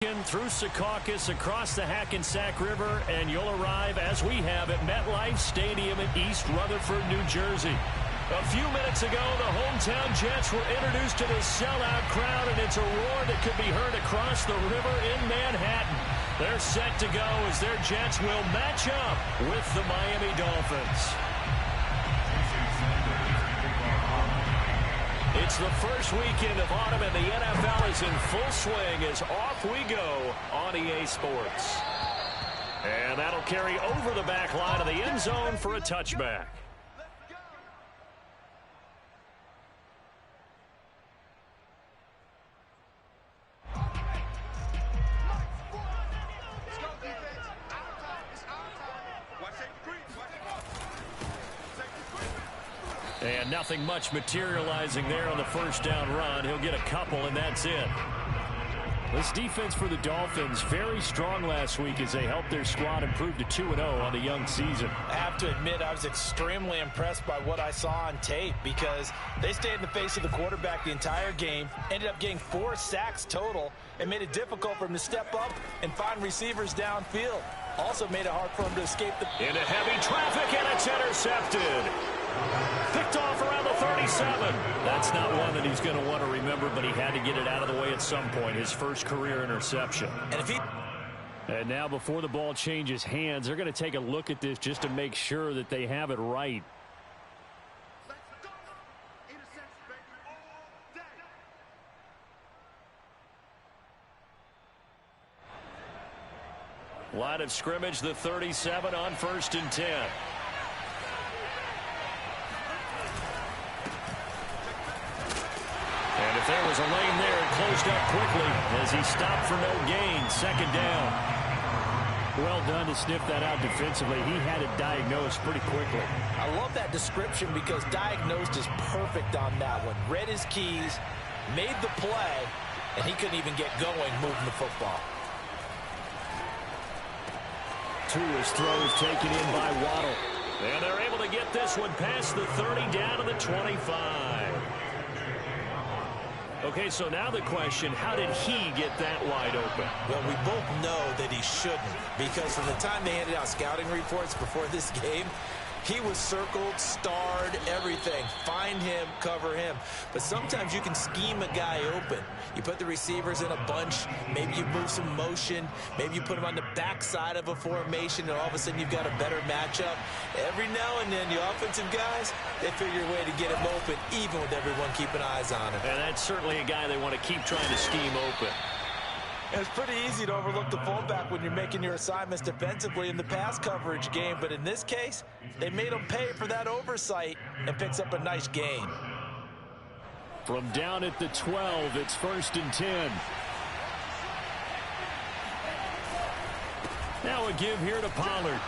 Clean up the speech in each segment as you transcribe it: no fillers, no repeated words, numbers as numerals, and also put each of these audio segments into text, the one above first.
Through Secaucus, across the Hackensack River, and you'll arrive, as we have, at MetLife Stadium in East Rutherford, New Jersey. A few minutes ago, the hometown Jets were introduced to the sellout crowd, and it's a roar that could be heard across the river in Manhattan. They're set to go as their Jets will match up with the Miami Dolphins. It's the first weekend of autumn, and the NFL is in full swing as off we go on EA Sports. And that'll carry over the back line of the end zone for a touchback. And nothing much materializing there on the first down run. He'll get a couple, and that's it. This defense for the Dolphins, very strong last week as they helped their squad improve to 2-0 on the young season. I have to admit, I was extremely impressed by what I saw on tape because they stayed in the face of the quarterback the entire game, ended up getting 4 sacks total, and made it difficult for him to step up and find receivers downfield. Also made it hard for him to escape the... Into heavy traffic, and it's intercepted. Picked off around the 37. That's not one that he's going to want to remember, but he had to get it out of the way at some point. His first career interception. And now before the ball changes hands, they're going to take a look at this just to make sure that they have it right. Line of scrimmage, the 37 on 1st and 10. And if there was a lane there, it closed up quickly as he stopped for no gain. 2nd down. Well done to sniff that out defensively. He had it diagnosed pretty quickly. I love that description because diagnosed is perfect on that one. Read his keys, made the play, and he couldn't even get going moving the football. 2 his throws taken in by Waddle. And they're able to get this one past the 30 down to the 25. Okay, so now the question, how did he get that wide open? Well, we both know that he shouldn't, because from the time they handed out scouting reports before this game, he was circled, starred, everything. Find him, cover him. But sometimes you can scheme a guy open. You put the receivers in a bunch. Maybe you move some motion. Maybe you put him on the backside of a formation, and all of a sudden you've got a better matchup. Every now and then, the offensive guys, they figure a way to get him open, even with everyone keeping eyes on him. And that's certainly a guy they want to keep trying to scheme open. And it's pretty easy to overlook the fullback when you're making your assignments defensively in the pass coverage game. But in this case, they made him pay for that oversight and picks up a nice gain. From down at the 12, it's 1st and 10. Now a give here to Pollard.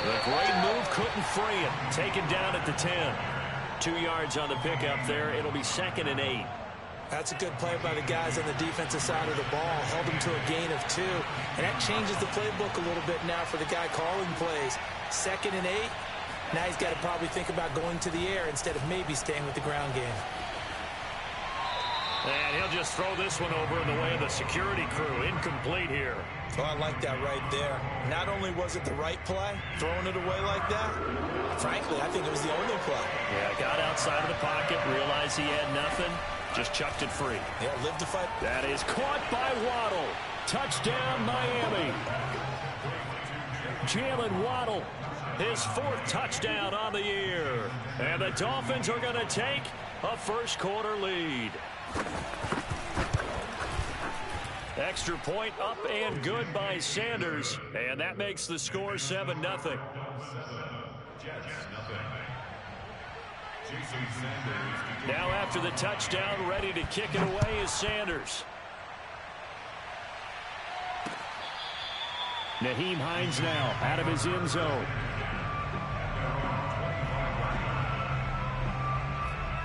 The great move couldn't free him. Taken down at the 10. 2 yards on the pickup there. It'll be 2nd and 8. That's a good play by the guys on the defensive side of the ball. Held him to a gain of 2. And that changes the playbook a little bit now for the guy calling plays. 2nd and 8. Now he's got to probably think about going to the air instead of maybe staying with the ground game. And he'll just throw this one over in the way of the security crew. Incomplete here. Oh, I like that right there. Not only was it the right play, throwing it away like that, frankly, I think it was the only play. Yeah, got outside of the pocket, realized he had nothing, just chucked it free. Yeah, lived to fight. That is caught by Waddle. Touchdown, Miami. Jalen Waddle, his 4th touchdown on the year. And the Dolphins are going to take a first-quarter lead. Extra point up and good by Sanders. And that makes the score 7-0. Now after the touchdown, ready to kick it away is Sanders. Nyheim Hines now out of his end zone.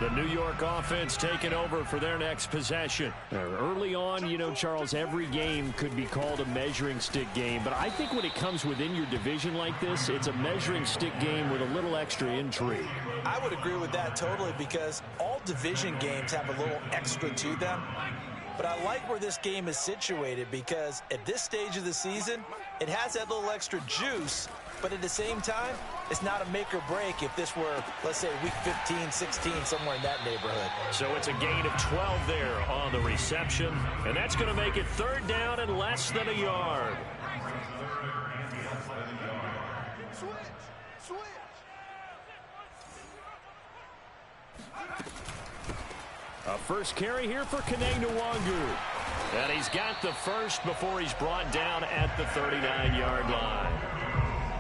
The New York offense taking over for their next possession. Early on, you know, Charles, every game could be called a measuring stick game. But I think when it comes within your division like this, it's a measuring stick game with a little extra intrigue. I would agree with that totally because all division games have a little extra to them. But I like where this game is situated because at this stage of the season, it has that little extra juice, but at the same time, it's not a make or break if this were, let's say, week 15, 16, somewhere in that neighborhood. So it's a gain of 12 there on the reception, and that's going to make it 3rd down and less than a yard. A first carry here for Kene and he's got the first before he's brought down at the 39-yard line.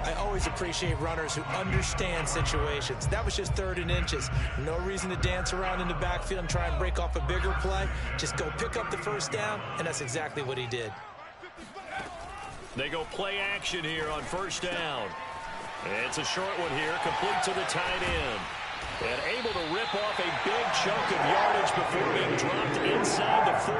I always appreciate runners who understand situations. That was just 3rd and inches. No reason to dance around in the backfield and try and break off a bigger play. Just go pick up the first down, and that's exactly what he did. They go play action here on 1st down. It's a short one here, complete to the tight end. And able to rip off a big chunk of yardage before being dropped inside the 40.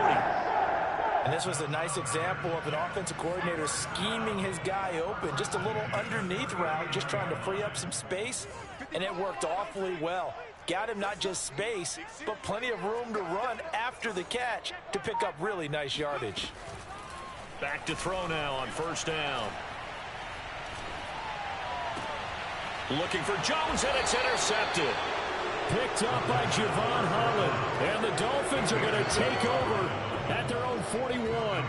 And this was a nice example of an offensive coordinator scheming his guy open. Just a little underneath route, just trying to free up some space. And it worked awfully well. Got him not just space, but plenty of room to run after the catch to pick up really nice yardage. Back to throw now on 1st down. Looking for Jones, and it's intercepted. Picked up by Javon Holland. And the Dolphins are going to take over at their own 41.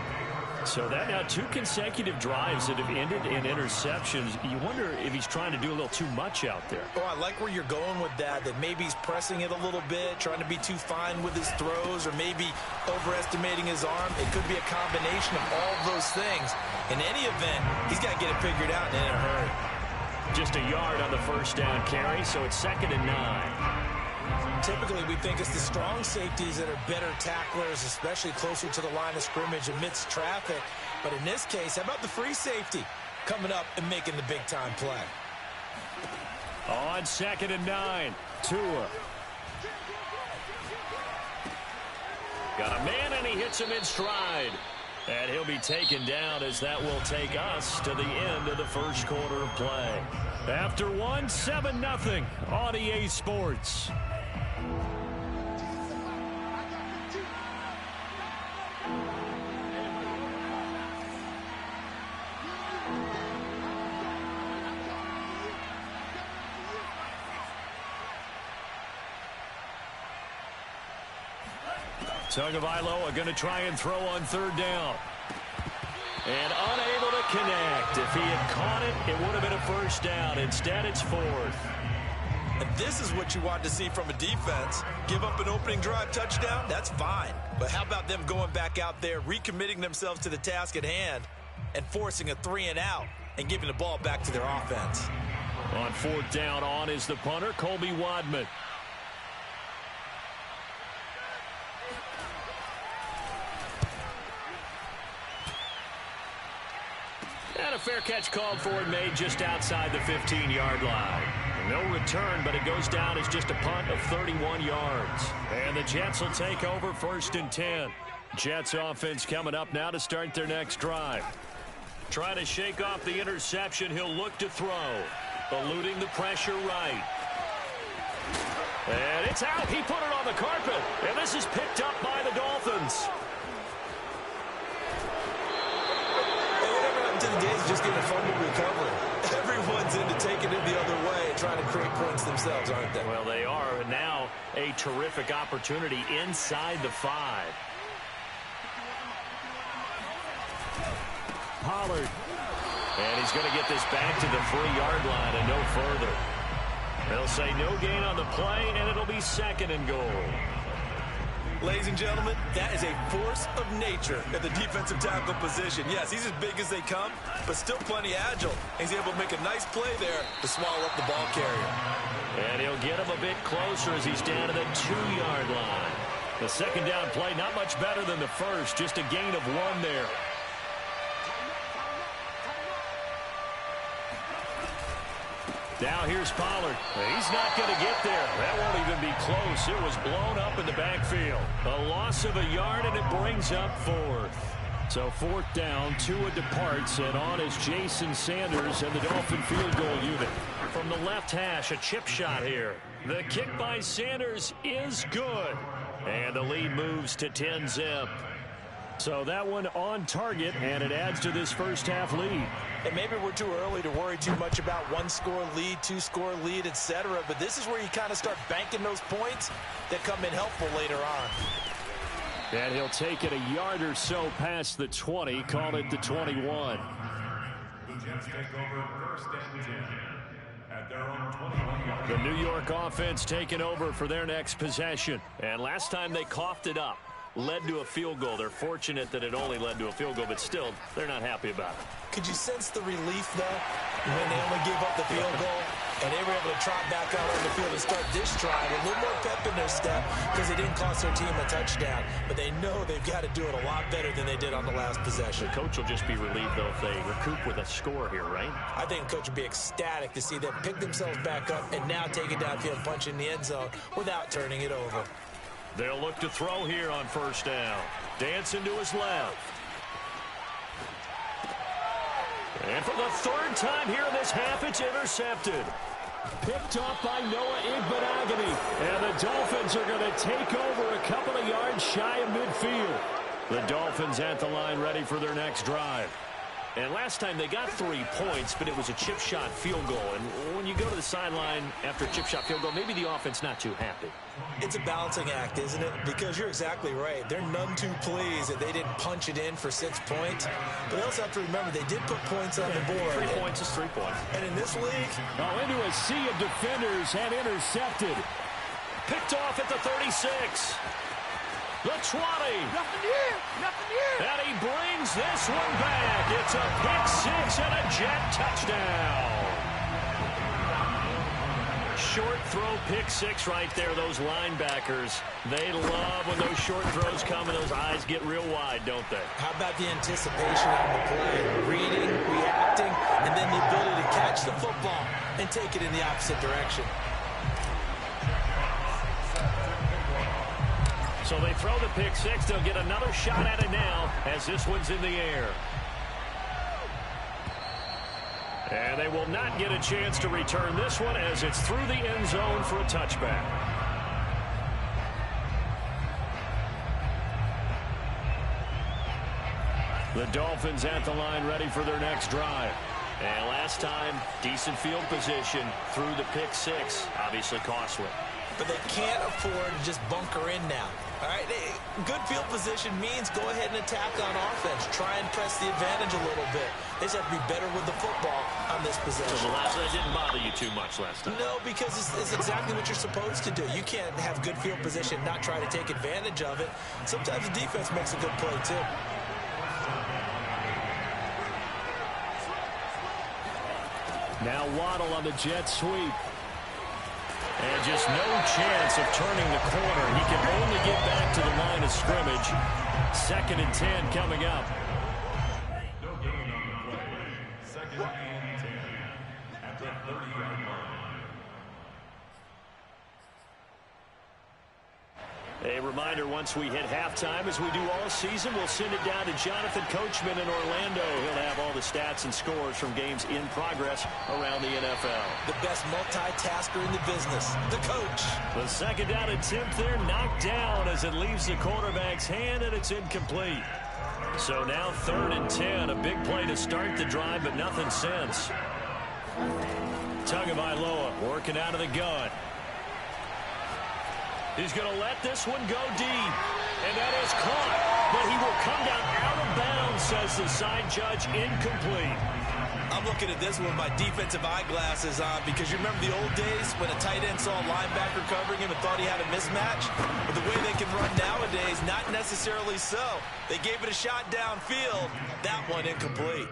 So that now 2 consecutive drives that have ended in interceptions. You wonder if he's trying to do a little too much out there. Oh, I like where you're going with that maybe he's pressing it a little bit, trying to be too fine with his throws, or maybe overestimating his arm. It could be a combination of all those things. In any event, he's got to get it figured out and in a hurry. Just a yard on the 1st down carry, so it's 2nd and 9. Typically, we think it's the strong safeties that are better tacklers, especially closer to the line of scrimmage amidst traffic. But in this case, how about the free safety coming up and making the big-time play? On 2nd and 9, Tua. Got a man, and he hits him in stride. And he'll be taken down as that will take us to the end of the 1st quarter of play. After 1, 7-0 on EA Sports. Tagovailoa are going to try and throw on 3rd down. And unable to connect. If he had caught it, it would have been a 1st down. Instead, it's 4th. And this is what you want to see from a defense. Give up an opening drive touchdown, that's fine. But how about them going back out there, recommitting themselves to the task at hand, and forcing a 3-and-out and giving the ball back to their offense. On 4th down, on is the punter, Colby Wadman. And a fair catch called for and made just outside the 15-yard line. No return, but it goes down as just a punt of 31 yards. And the Jets will take over 1st and 10. Jets offense coming up now to start their next drive. Trying to shake off the interception, he'll look to throw. Eluding the pressure right. And it's out. He put it on the carpet. And this is picked up by the Dolphins. To the days of just getting a fumble recovery. Everyone's into taking it the other way and trying to create points themselves, aren't they? Well, they are. And now a terrific opportunity inside the 5. Pollard. And he's going to get this back to the 3-yard line and no further. They'll say no gain on the play, and it'll be 2nd and goal. Ladies and gentlemen, that is a force of nature at the defensive tackle position. Yes, he's as big as they come, but still plenty agile. He's able to make a nice play there to swallow up the ball carrier. And he'll get him a bit closer as he's down to the 2-yard line. The 2nd down play, not much better than the first, just a gain of 1 there. Now here's Pollard. He's not going to get there. That won't even be close. It was blown up in the backfield. A loss of a yard, and it brings up 4th. So 4th down, Tua departs, and on is Jason Sanders and the Dolphin field goal unit. From the left hash, a chip shot here. The kick by Sanders is good. And the lead moves to 10-zip. So that one on target, and it adds to this first half lead. And maybe we're too early to worry too much about one-score lead, two-score lead, etc. But this is where you kind of start banking those points that come in helpful later on. And he'll take it a yard or so past the 20, call it the 21. The New York offense taking over for their next possession. And last time they coughed it up, led to a field goal. They're fortunate that it only led to a field goal, but still, they're not happy about it. Could you sense the relief, though, when they only gave up the field goal and they were able to trot back out on the field and start this drive? A little more pep in their step because it didn't cost their team a touchdown. But they know they've got to do it a lot better than they did on the last possession. The coach will just be relieved, though, if they recoup with a score here, right? I think the coach would be ecstatic to see them pick themselves back up and now take it downfield and punch in the end zone without turning it over. They'll look to throw here on first down. Dancing to his left. And for the third time here in this half, it's intercepted. Picked off by Noah Igbenogany. And the Dolphins are going to take over a couple of yards shy of midfield. The Dolphins at the line ready for their next drive. And last time they got 3 points, but it was a chip shot field goal. And when you go to the sideline after a chip shot field goal, maybe the offense not too happy. It's a balancing act, isn't it? Because you're exactly right. They're none too pleased that they didn't punch it in for 6 points. But they also have to remember they did put points on the board. 3 points is 3 points. And in this league... Oh, into a sea of defenders and intercepted. Picked off at the 36. The 20. Nothing here. Nothing here. And he brings this one back. It's a pick 6 and a Jet touchdown. Short throw, pick 6 right there. Those linebackers, they love when those short throws come and those eyes get real wide, don't they? How about the anticipation on the play? Reading, reacting, and then the ability to catch the football and take it in the opposite direction. So they throw the pick 6. They'll get another shot at it now as this one's in the air. And they will not get a chance to return this one as it's through the end zone for a touchback. The Dolphins at the line ready for their next drive. And last time, decent field position through the pick 6. Obviously costly. But they can't afford to just bunker in now. All right, good field position means go ahead and attack on offense. Try and press the advantage a little bit. They just have to be better with the football on this possession. So the last that didn't bother you too much last time? No, because it's exactly what you're supposed to do. You can't have good field position, not try to take advantage of it. Sometimes the defense makes a good play, too. Now Waddle on the jet sweep. And just no chance of turning the corner. He can only get back to the line of scrimmage. 2nd and 10 coming up. No gain on the play. 2nd and 10 at the 30-yard line. A reminder, once we hit halftime, as we do all season, we'll send it down to Jonathan Coachman in Orlando. He'll have all the stats and scores from games in progress around the NFL. The best multitasker in the business, the coach. The 2nd down attempt there knocked down as it leaves the quarterback's hand, and it's incomplete. So now 3rd and 10, a big play to start the drive, but nothing since. Tagovailoa working out of the gun. He's going to let this one go deep. And that is caught. But he will come down out of bounds, says the side judge, incomplete. I'm looking at this one with my defensive eyeglasses on because you remember the old days when a tight end saw a linebacker covering him and thought he had a mismatch? But the way they can run nowadays, not necessarily so. They gave it a shot downfield. That one incomplete.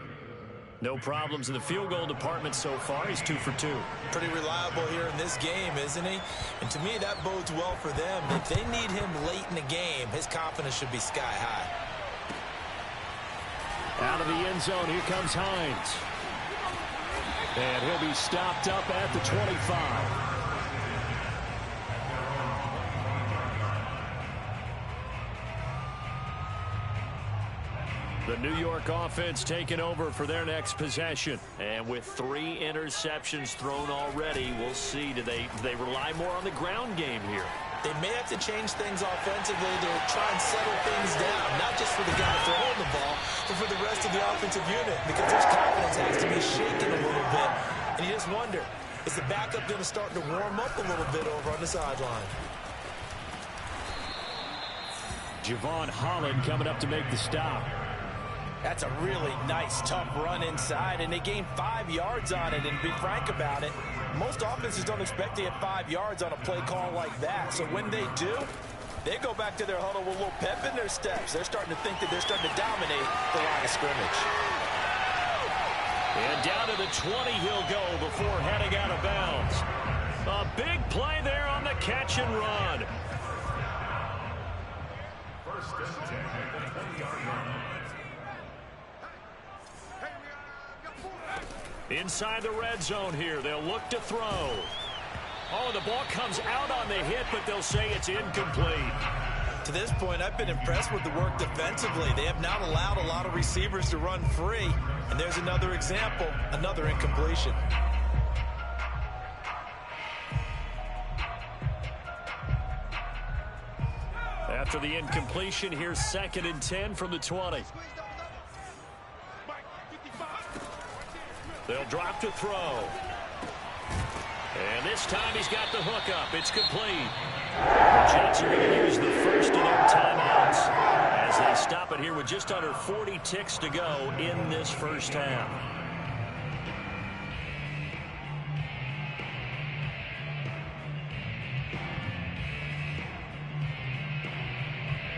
No problems in the field goal department so far. He's 2 for 2. Pretty reliable here in this game, isn't he? And to me, that bodes well for them. If they need him late in the game, his confidence should be sky high. Out of the end zone, here comes Hines. And he'll be stopped up at the 25. The New York offense taking over for their next possession. And with 3 interceptions thrown already, we'll see. Do they rely more on the ground game here? they may have to change things offensively to try and settle things down, not just for the guy throwing the ball, but for the rest of the offensive unit, because his confidence has to be shaken a little bit. And you just wonder, is the backup going to start to warm up a little bit over on the sideline? Javon Holland coming up to make the stop. That's a really nice, tough run inside, and they gained 5 yards on it. And to be frank about it, most offenses don't expect to get 5 yards on a play call like that. So when they do, they go back to their huddle with a little pep in their steps. They're starting to think that they're starting to dominate the line of scrimmage. And down to the 20 he'll go before heading out of bounds. A big play there on the catch and run. First and 10 at the 20-yard line. Inside the red zone here, they'll look to throw. Oh, the ball comes out on the hit, but they'll say it's incomplete. To this point, I've been impressed with the work defensively. They have not allowed a lot of receivers to run free. And there's another example, another incompletion. After the incompletion, here's 2nd and 10 from the 20. They'll drop to throw. And this time he's got the hook up. It's complete. The Jets are going to use the first of their timeouts as they stop it here with just under 40 ticks to go in this first half.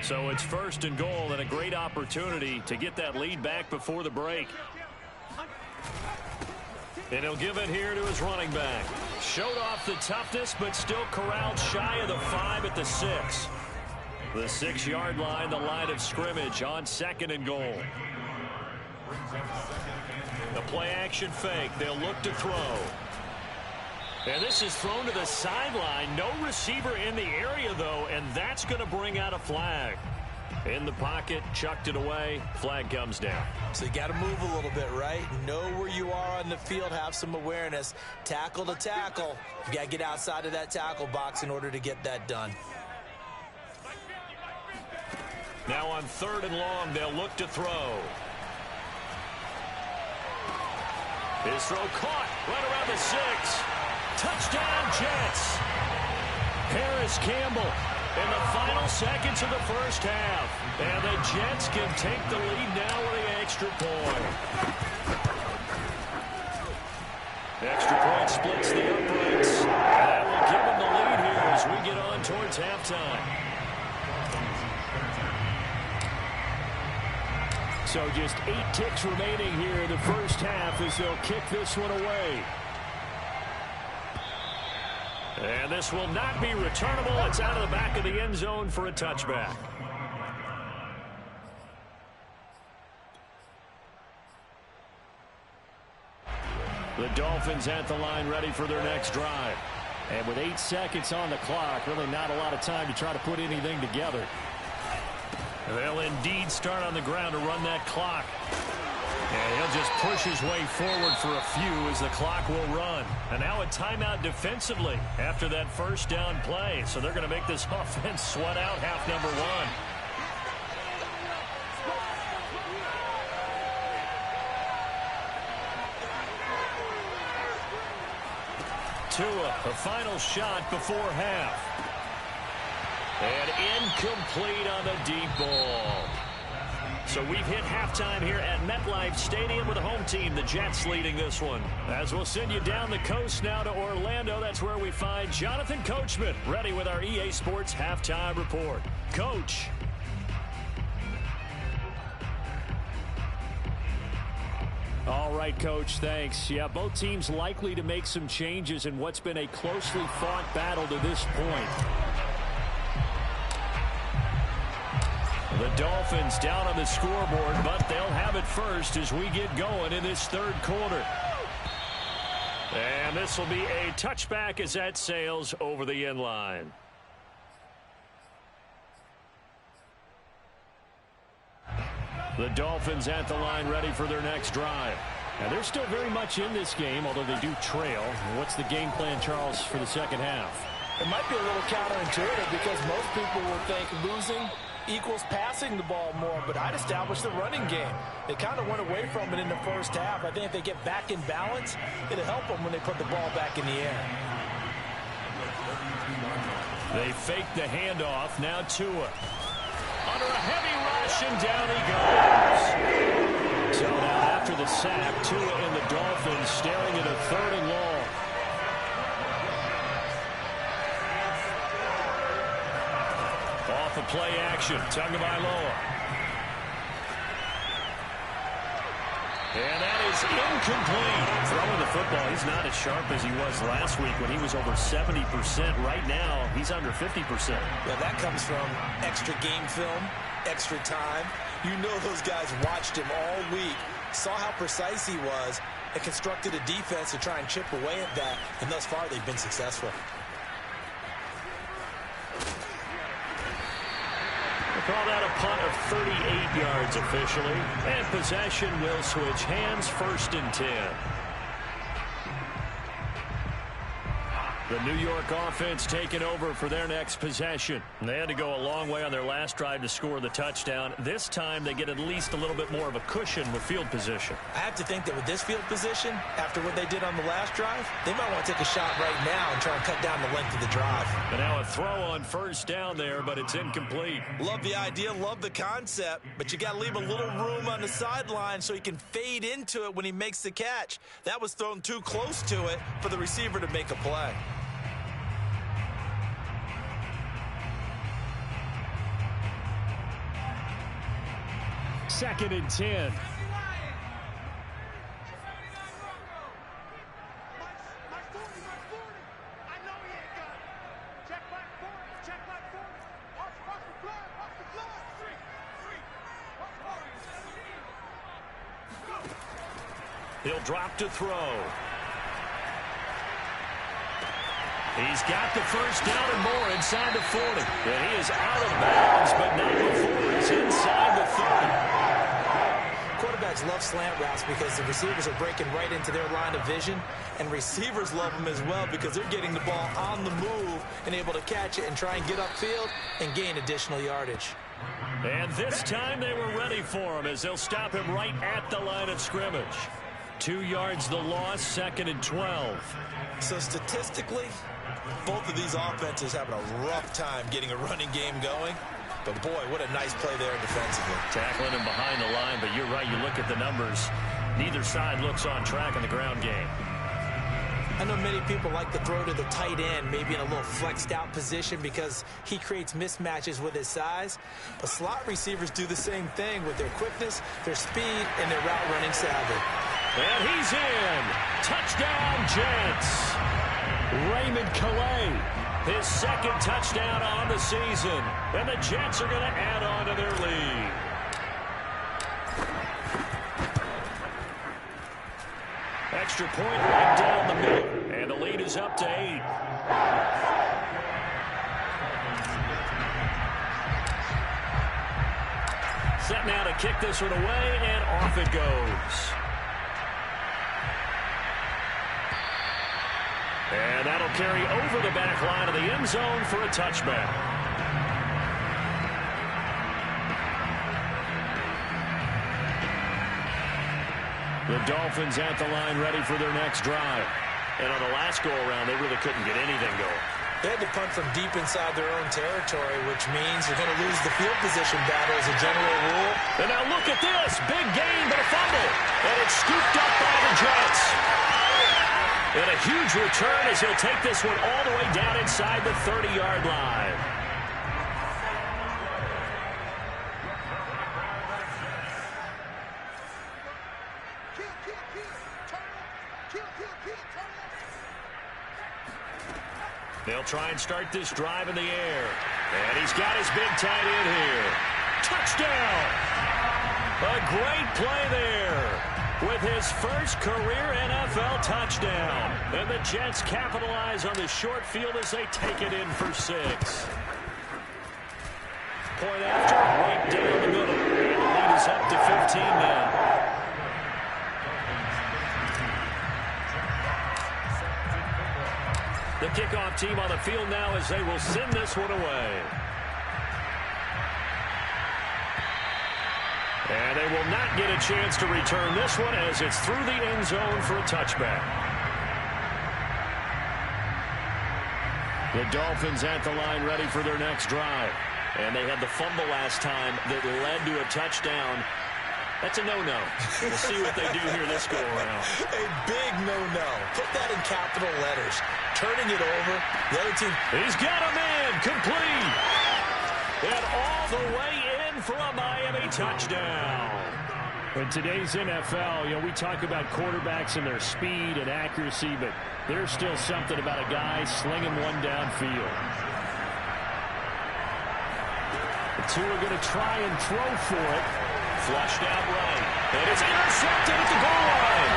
So it's 1st and goal and a great opportunity to get that lead back before the break. And he'll give it here to his running back. Showed off the toughness, but still corralled shy of the 5 at the 6. The 6-yard line, the line of scrimmage on 2nd and goal. The play action fake. They'll look to throw. And this is thrown to the sideline. No receiver in the area, though, and that's going to bring out a flag. In the pocket, chucked it away. Flag comes down. So you got to move a little bit, right? Know where you are on the field, have some awareness. Tackle to tackle. You got to get outside of that tackle box in order to get that done. Now on 3rd and long, they'll look to throw. His throw caught right around the 6. Touchdown, Jets. Harris Campbell in the final seconds of the first half. And the Jets can take the lead now with the extra point. Extra point splits the uprights. And that will give them the lead here as we get on towards halftime. So just 8 ticks remaining here in the first half as they'll kick this one away. And this will not be returnable. It's out of the back of the end zone for a touchback. The Dolphins at the line ready for their next drive. And with 8 seconds on the clock, really not a lot of time to try to put anything together. They'll indeed start on the ground to run that clock. And he'll just push his way forward for a few as the clock will run. And now a timeout defensively after that first down play. So they're going to make this offense sweat out half number 1. Tua, the final shot before half. And incomplete on the deep ball. So we've hit halftime here at MetLife Stadium with the home team, the Jets, leading this one. As we'll send you down the coast now to Orlando, that's where we find Jonathan Coachman, ready with our EA Sports Halftime Report. Coach. All right, Coach, thanks. Yeah, both teams likely to make some changes in what's been a closely fought battle to this point. The Dolphins down on the scoreboard, but they'll have it first as we get going in this third quarter. And this will be a touchback as that sails over the end line. The Dolphins at the line ready for their next drive. Now they're still very much in this game, although they do trail. What's the game plan, Charles, for the second half? It might be a little counterintuitive because most people would think losing equals passing the ball more, but I'd establish the running game. They kind of went away from it in the first half. I think if they get back in balance, it'll help them when they put the ball back in the air. They fake the handoff. Now Tua. Under a heavy rush, and down he goes. So now after the sack, Tua and the Dolphins staring at a 3rd and long. Off of play action, Tagovailoa. And that is incomplete. Throwing the football, he's not as sharp as he was last week when he was over 70%. Right now, he's under 50%. Yeah, that comes from extra game film, extra time. You know those guys watched him all week, saw how precise he was, and constructed a defense to try and chip away at that. And thus far, they've been successful. Call that a punt of 38 yards officially. And possession will switch hands, 1st and 10. The New York offense taking over for their next possession. They had to go a long way on their last drive to score the touchdown. This time they get at least a little bit more of a cushion with field position. I have to think that with this field position, after what they did on the last drive, they might want to take a shot right now and try and cut down the length of the drive. And now a throw on 1st down there, but it's incomplete. Love the idea, love the concept, but you got to leave a little room on the sideline so he can fade into it when he makes the catch. That was thrown too close to it for the receiver to make a play. Second and 10. He'll drop to throw. He's got the 1st down and more inside the 40. And he is out of bounds, but not before he's inside the 30. Quarterbacks love slant routes because the receivers are breaking right into their line of vision, and receivers love them as well because they're getting the ball on the move and able to catch it and try and get upfield and gain additional yardage. And this time they were ready for him as they'll stop him right at the line of scrimmage. 2 yards the loss, 2nd and 12. So statistically, both of these offenses having a rough time getting a running game going. But, boy, what a nice play there defensively. Tackling him behind the line, but you're right. You look at the numbers. Neither side looks on track in the ground game. I know many people like to throw to the tight end, maybe in a little flexed out position because he creates mismatches with his size. But slot receivers do the same thing with their quickness, their speed, and their route running savvy. And he's in. Touchdown, Jets. Raymond Calais, his 2nd touchdown on the season. And the Jets are going to add on to their lead. Extra point right down the middle. And the lead is up to 8. Set now to kick this one away, and off it goes. And that'll carry over the back line of the end zone for a touchback. The Dolphins at the line ready for their next drive. And on the last go-around, they really couldn't get anything going. They had to punt from deep inside their own territory, which means they're going to lose the field position battle as a general rule. And now look at this. Big gain, but a fumble. And it's scooped up by the Jets. And a huge return as he'll take this one all the way down inside the 30-yard line. They'll try and start this drive in the air. And he's got his big tight end here. Touchdown! A great play there with his first career NFL touchdown. And the Jets capitalize on the short field as they take it in for 6. Point after, right down the middle. And the lead is up to 15 now. The kickoff team on the field now as they will send this one away. And they will not get a chance to return this one as it's through the end zone for a touchback. The Dolphins at the line ready for their next drive. And they had the fumble last time that led to a touchdown. That's a no-no. We'll see what they do here this go-around. A big no-no. Put that in capital letters. Turning it over. The other team. He's got a man. Complete. And all the way in for a Miami touchdown. In today's NFL, we talk about quarterbacks and their speed and accuracy, but there's still something about a guy slinging one downfield. The two are going to try and throw for it. Flushed out right. And it's intercepted at the goal line.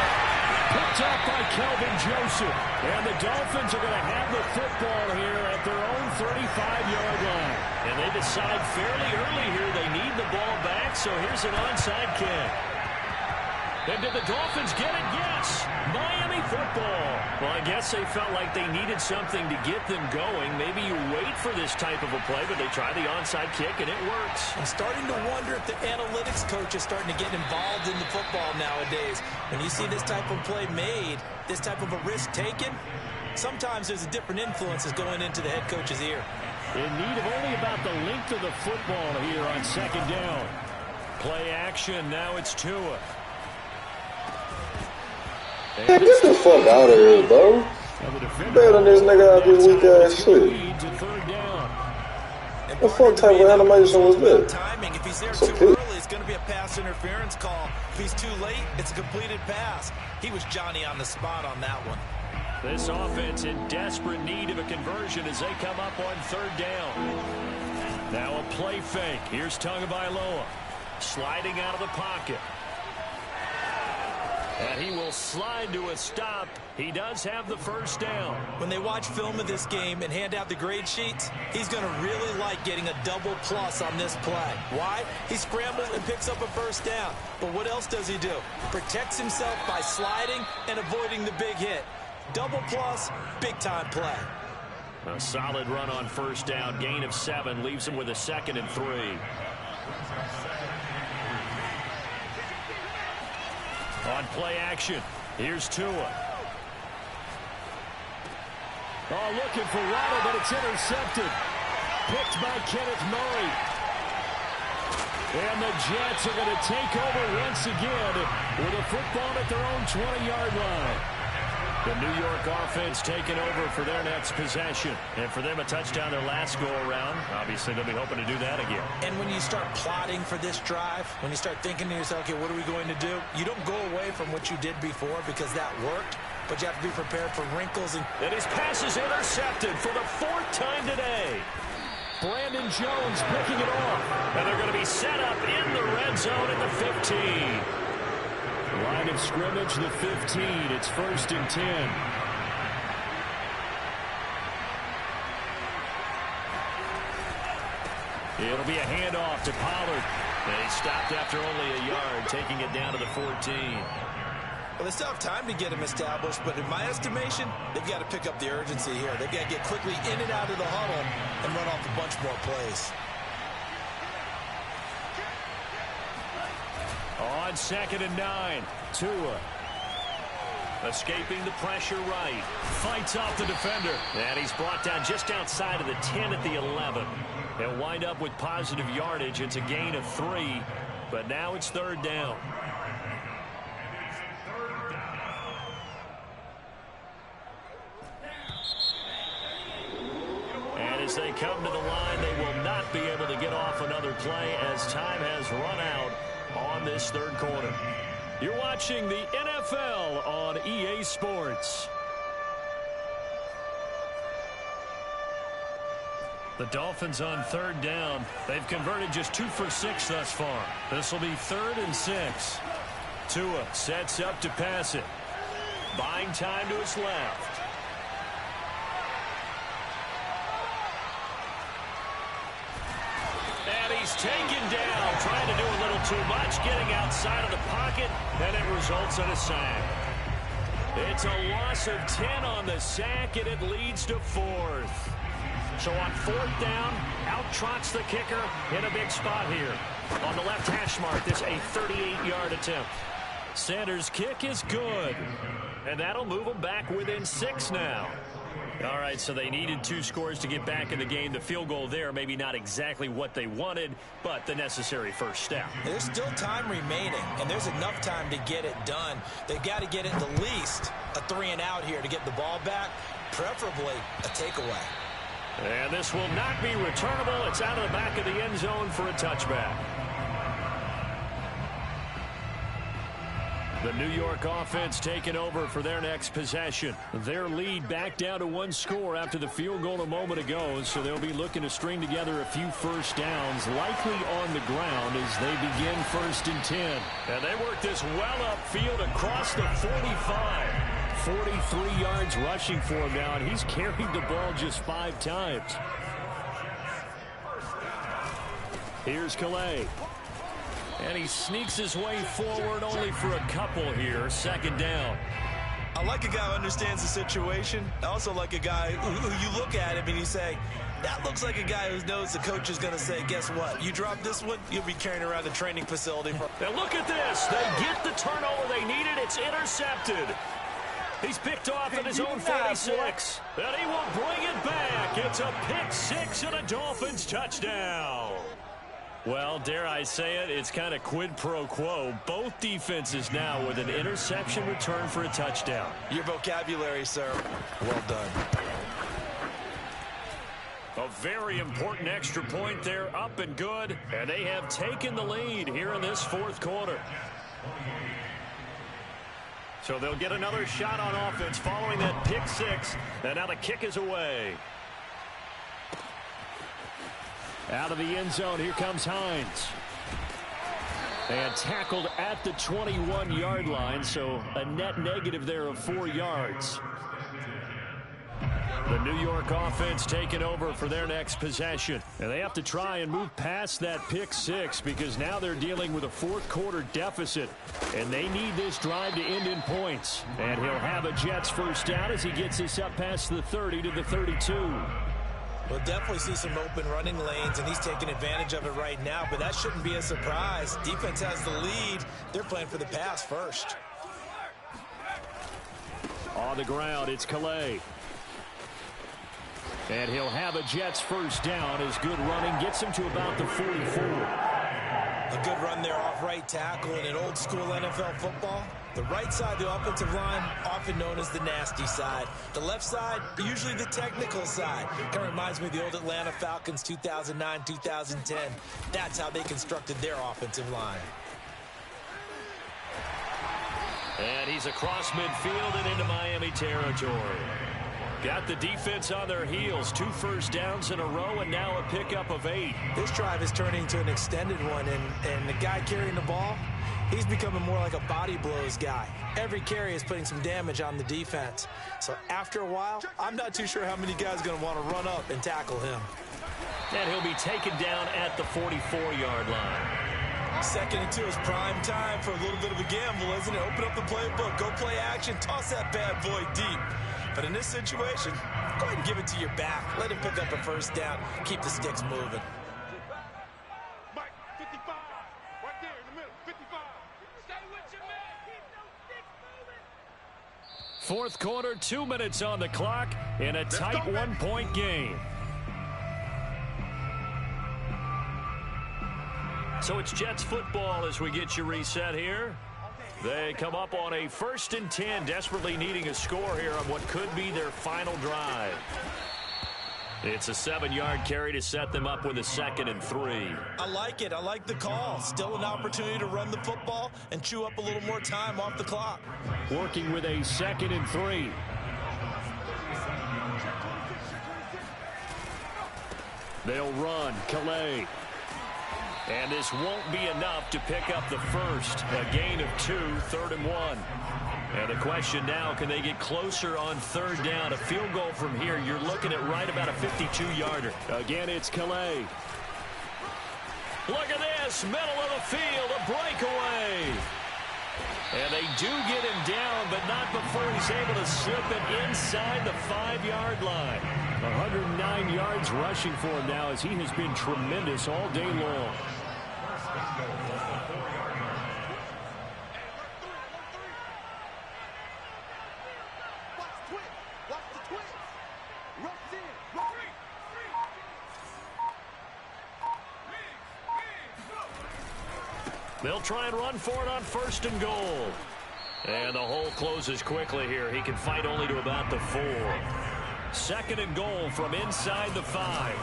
Picked up by Kelvin Joseph. And the Dolphins are going to have the football here at their own 35-yard line. And they decide fairly early here they need the ball back, so here's an onside kick. And did the Dolphins get it? Yes. Miami football. Well, I guess they felt like they needed something to get them going. Maybe you wait for this type of a play, but they try the onside kick, and it works. I'm starting to wonder if the analytics coach is starting to get involved in the football nowadays. When you see this type of play made, this type of a risk taken, sometimes there's a different influences going into the head coach's ear. In need of only about the length of the football here on second down. Play action. Now it's Tua. Man, get the fuck out of here, bro. Bet on this nigga out this weak ass shit. What fuck type of animation was that? Timing. If he's there too early, it's going to be a pass interference call. If he's too late, it's a completed pass. He was Johnny on the spot on that one. This offense in desperate need of a conversion as they come up on third down. Now a play fake. Here's Tagovailoa sliding out of the pocket. And he will slide to a stop. He does have the first down. When they watch film of this game and hand out the grade sheets, he's going to really like getting a double plus on this play. Why? He scrambles and picks up a first down. But what else does he do? Protects himself by sliding and avoiding the big hit. Double plus, big-time play. A solid run on first down. Gain of 7 leaves him with a 2nd and 3. On play action, here's Tua. Oh, looking for Waddle, but it's intercepted. Picked by Kenneth Murray. And the Jets are going to take over once again with a football at their own 20-yard line. The New York offense taking over for their next possession. And for them, a touchdown their last go-around. Obviously, they'll be hoping to do that again. And when you start plotting for this drive, when you start thinking to yourself, okay, what are we going to do? You don't go away from what you did before because that worked, but you have to be prepared for wrinkles. And his pass is intercepted for the 4th time today. Brandon Jones picking it off. And they're going to be set up in the red zone at the 15. Line of scrimmage, the 15. It's 1st and 10. It'll be a handoff to Pollard. They stopped after only a yard, taking it down to the 14. Well, they still have time to get him established, but in my estimation, they've got to pick up the urgency here. They've got to get quickly in and out of the huddle and run off a bunch more plays. On 2nd and 9, Tua. Escaping the pressure right. Fights off the defender. And he's brought down just outside of the 10 at the 11. They'll wind up with positive yardage. It's a gain of 3, but now it's 3rd down. And as they come to the line, they will not be able to get off another play as time has run out on this 3rd quarter. You're watching the NFL on EA Sports. The Dolphins on 3rd down. They've converted just 2 for 6 thus far. This will be 3rd and 6. Tua sets up to pass it. Buying time to his left. And he's taken down, trying to do a little too much, getting outside of the pocket, and it results in a sack. It's a loss of 10 on the sack, and it leads to 4th. So on 4th down, out trots the kicker in a big spot here. On the left hash mark, this a 38-yard attempt. Sanders' kick is good, and that'll move them back within 6 now. All right, so they needed 2 scores to get back in the game. The field goal there, maybe not exactly what they wanted, but the necessary first step. There's still time remaining, and there's enough time to get it done. They've got to get it at least a 3-and-out here to get the ball back, preferably a takeaway. And this will not be returnable. It's out of the back of the end zone for a touchback. The New York offense taking over for their next possession. Their lead back down to 1 score after the field goal a moment ago, so they'll be looking to string together a few first downs, likely on the ground as they begin 1st and 10. And they work this well upfield across the 45. 43 yards rushing for him now, and he's carried the ball just 5 times. Here's Calais. And he sneaks his way forward only for a couple here. 2nd down. I like a guy who understands the situation. I also like a guy who you look at him and you say, that looks like a guy who knows the coach is going to say, guess what? You drop this one, you'll be carrying around the training facility. Now look at this. They get the turnover they needed. It's intercepted. He's picked off at his own 46. And he will bring it back. It's a pick 6 and a Dolphins touchdown. Well, dare I say it, it's kind of quid pro quo. Both defenses now with an interception return for a touchdown. Your vocabulary, sir. Well done. A very important extra point there, up and good. And they have taken the lead here in this 4th quarter. So they'll get another shot on offense following that pick 6. And now the kick is away. Out of the end zone, here comes Hines. And tackled at the 21-yard line, so a net negative there of 4 yards. The New York offense taking over for their next possession. And they have to try and move past that pick 6 because now they're dealing with a 4th quarter deficit. And they need this drive to end in points. And he'll have a Jets first down as he gets this up past the 30 to the 32. We'll definitely see some open running lanes, and he's taking advantage of it right now, but that shouldn't be a surprise. Defense has the lead. They're playing for the pass first. On the ground, it's Calais. And he'll have a Jets first down as good running gets him to about the 44. A good run there off right tackle in an old school NFL football. The right side of the offensive line, often known as the nasty side. The left side, usually the technical side. Kind of reminds me of the old Atlanta Falcons 2009, 2010. That's how they constructed their offensive line. And he's across midfield and into Miami territory. Got the defense on their heels. 2 first downs in a row and now a pickup of 8. This drive is turning into an extended one, and the guy carrying the ball, he's becoming more like a body blows guy. Every carry is putting some damage on the defense. So after a while, I'm not too sure how many guys are going to want to run up and tackle him. And he'll be taken down at the 44-yard line. 2nd and 2 is prime time for a little bit of a gamble, isn't it? Open up the playbook, go play action, toss that bad boy deep. But in this situation, go ahead and give it to your back. Let him pick up a first down. Keep the sticks moving. Mike, 55. Right there in the middle. 55. Stay with your man. Keep those sticks moving. 4th quarter, 2 minutes on the clock in a tight 1-point game. So it's Jets football as we get you reset here. They come up on a 1st and 10, desperately needing a score here on what could be their final drive. It's a 7-yard carry to set them up with a 2nd and 3. I like it. I like the call. Still an opportunity to run the football and chew up a little more time off the clock. Working with a 2nd and 3. They'll run. Calais. And this won't be enough to pick up the first. A gain of 2, 3rd and 1. And the question now, can they get closer on 3rd down? A field goal from here, you're looking at right about a 52-yarder. Again, it's Calais. Look at this, middle of the field, a breakaway. And they do get him down, but not before he's able to slip it inside the 5-yard line. 109 yards rushing for him now as he has been tremendous all day long. They'll try and run for it on 1st and goal. And the hole closes quickly here. He can fight only to about the 4. 2nd and goal from inside the 5.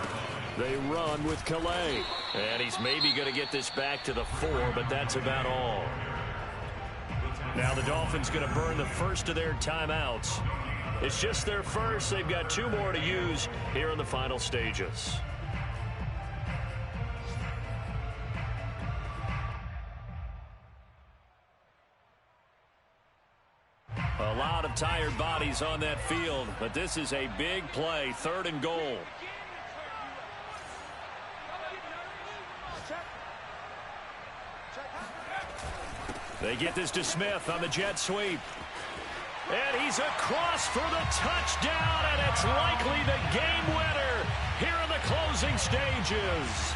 They run with Calais. And he's maybe going to get this back to the 4, but that's about all. Now the Dolphins going to burn the first of their timeouts. It's just their first. They've got 2 more to use here in the final stages. A lot of tired bodies on that field, but this is a big play. 3rd and goal. They get this to Smith on the jet sweep. And he's across for the touchdown, and it's likely the game winner here in the closing stages.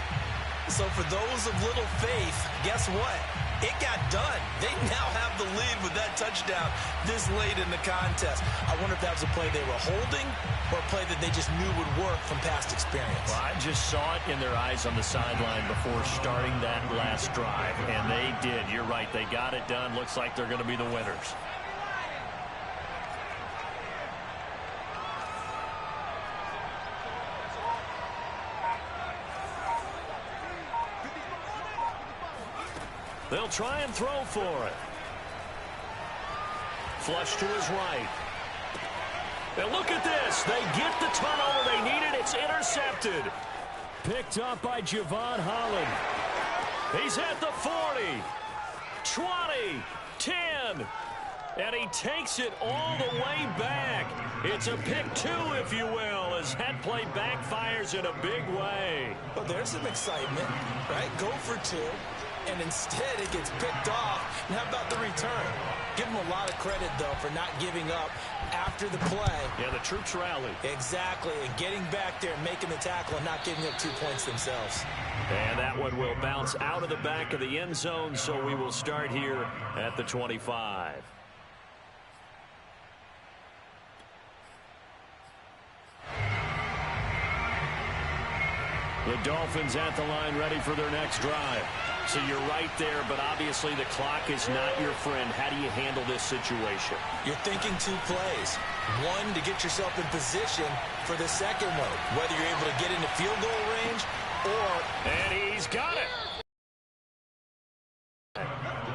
So for those of little faith, guess what? It got done. They now have the lead with that touchdown this late in the contest. I wonder if that was a play they were holding or a play that they just knew would work from past experience. Well, I just saw it in their eyes on the sideline before starting that last drive, and they did. You're right. They got it done. Looks like they're going to be the winners. They'll try and throw for it. Flush to his right. And look at this. They get the turnover they needed. It's intercepted. Picked up by Javon Holland. He's at the 40. 20. 10. And he takes it all the way back. It's a pick 2, if you will, as that play backfires in a big way. Well, there's some excitement, right? Go for 2. And instead it gets picked off. And how about the return? Give him a lot of credit, though, for not giving up after the play. Yeah, the troops rallied. Exactly, and getting back there and making the tackle and not giving up 2 points themselves. And that one will bounce out of the back of the end zone, so we will start here at the 25. The Dolphins at the line ready for their next drive. So you're right there, but obviously the clock is not your friend. How do you handle this situation? You're thinking 2 plays. 1 to get yourself in position for the second one, whether you're able to get into field goal range or... And he's got it.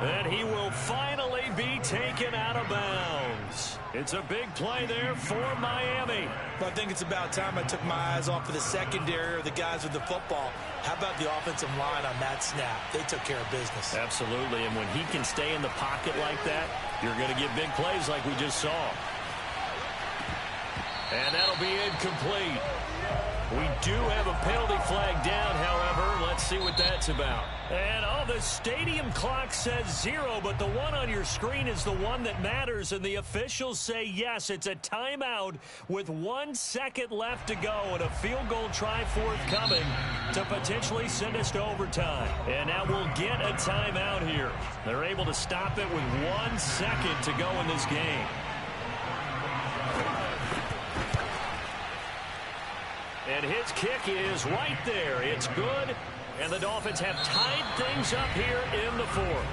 And he will finally be taken out of bounds. It's a big play there for Miami. Well, I think it's about time I took my eyes off of the secondary or the guys with the football. How about the offensive line on that snap? They took care of business. Absolutely, and when he can stay in the pocket like that, you're going to get big plays like we just saw. And that'll be incomplete. We do have a penalty flag down, however. Let's see what that's about. And, the stadium clock says 0, but the one on your screen is the one that matters, and the officials say yes, it's a timeout with 1 second left to go and a field goal try forthcoming to potentially send us to overtime. And now we'll get a timeout here. They're able to stop it with 1 second to go in this game. And his kick is right there. It's good. And the Dolphins have tied things up here in the 4th.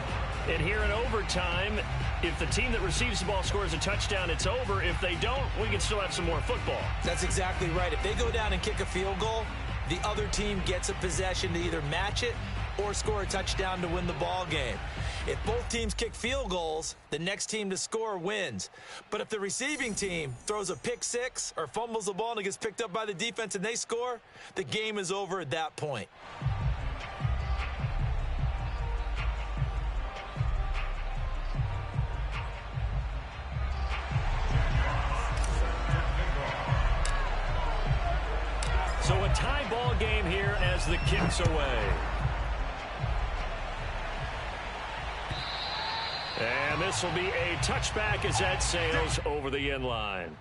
And here in overtime, if the team that receives the ball scores a touchdown, it's over. If they don't, we can still have some more football. That's exactly right. If they go down and kick a field goal, the other team gets a possession to either match it or score a touchdown to win the ball game. If both teams kick field goals, the next team to score wins. But if the receiving team throws a pick 6 or fumbles the ball and it gets picked up by the defense and they score, the game is over at that point. So a tie ball game here as the kick's away. And And this will be a touchback as that sails over the end line.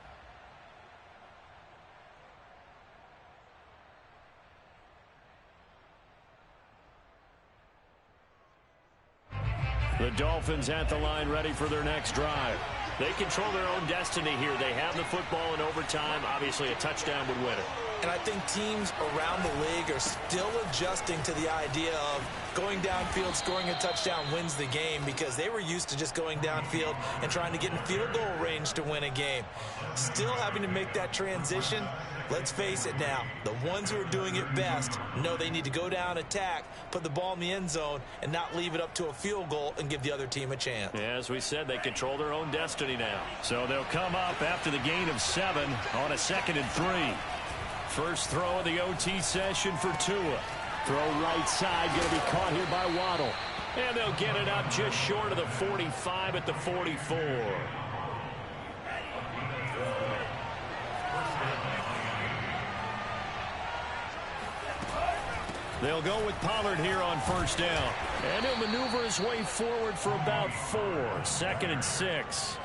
The Dolphins at the line ready for their next drive. They control their own destiny here. They have the football in overtime. Obviously, a touchdown would win it. And I think teams around the league are still adjusting to the idea of going downfield, scoring a touchdown wins the game, because they were used to just going downfield and trying to get in field goal range to win a game. Still having to make that transition. Let's face it now, the ones who are doing it best know they need to go down, attack, put the ball in the end zone, and not leave it up to a field goal and give the other team a chance. Yeah, as we said, they control their own destiny now. So they'll come up after the gain of 7 on a 2nd and 3. First throw of the OT session for Tua. Throw right side, going to be caught here by Waddle. And they'll get it up just short of the 45 at the 44. They'll go with Pollard here on first down. And he'll maneuver his way forward for about 4. 2nd and 6.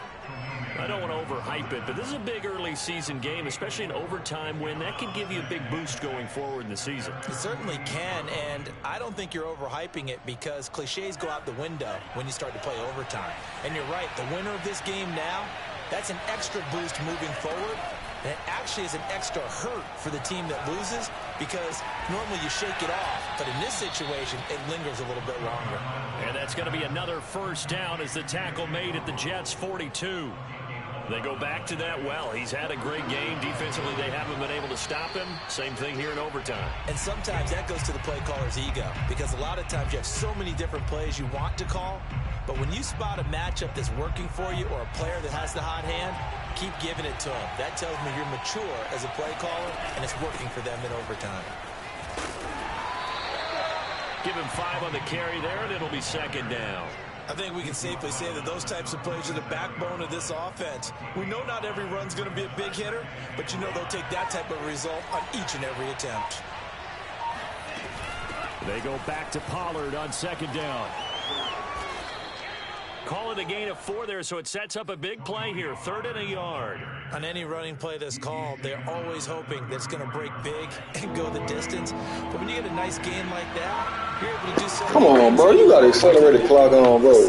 I don't want to overhype it, but this is a big early season game, especially an overtime win. That can give you a big boost going forward in the season. It certainly can, and I don't think you're overhyping it, because cliches go out the window when you start to play overtime. And you're right, the winner of this game now, that's an extra boost moving forward. And it actually is an extra hurt for the team that loses, because normally you shake it off. But in this situation, it lingers a little bit longer. And that's going to be another first down as the tackle made at the Jets' 42. They go back to that well. He's had a great game. Defensively, they haven't been able to stop him. Same thing here in overtime. And sometimes that goes to the play caller's ego, because a lot of times you have so many different plays you want to call. But when you spot a matchup that's working for you, or a player that has the hot hand, keep giving it to him. That tells me you're mature as a play caller, and it's working for them in overtime. Give him 5 on the carry there, and it'll be 2nd down. I think we can safely say that those types of plays are the backbone of this offense. We know not every run's going to be a big hitter, but you know they'll take that type of result on each and every attempt. They go back to Pollard on 2nd down. Call it a gain of 4 there, so it sets up a big play here. 3rd and a yard. On any running play that's called, they're always hoping that it's going to break big and go the distance. But when you get a nice gain like that, you're able to do so. Come on, bro. You got to accelerate the clock on, bro. You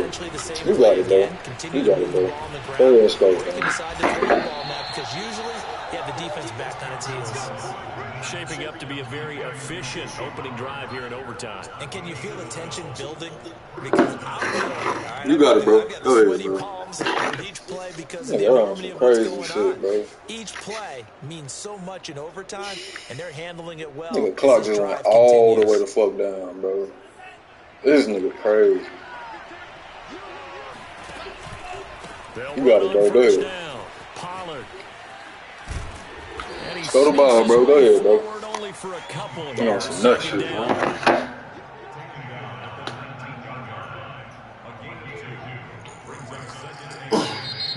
got it, bro. You got it, bro. Go ahead, let's go. You can decide to throw the ball now, because usually you have the defense back on its heels. Shaping up to be a very efficient opening drive here in overtime. And can you feel the tension building? Because you got it, bro. Go ahead, bro. Each play, because of the enormity of what's going on. Bro. Each play means so much in overtime, and they're handling it well. Nigga, clock just went all the way the fuck down, bro. This nigga crazy. You got it, bro. Go ahead. Pollard. Throw the ball, bro. Go ahead, bro. Only for a couple of you on some nut shit, bro.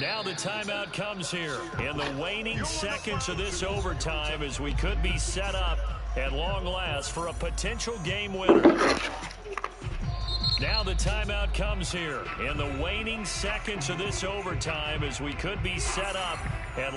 Now the timeout comes here in the waning seconds of this overtime, as we could be set up at long last for a potential game winner. Now the timeout comes here in the waning seconds of this overtime, as we could be set up at long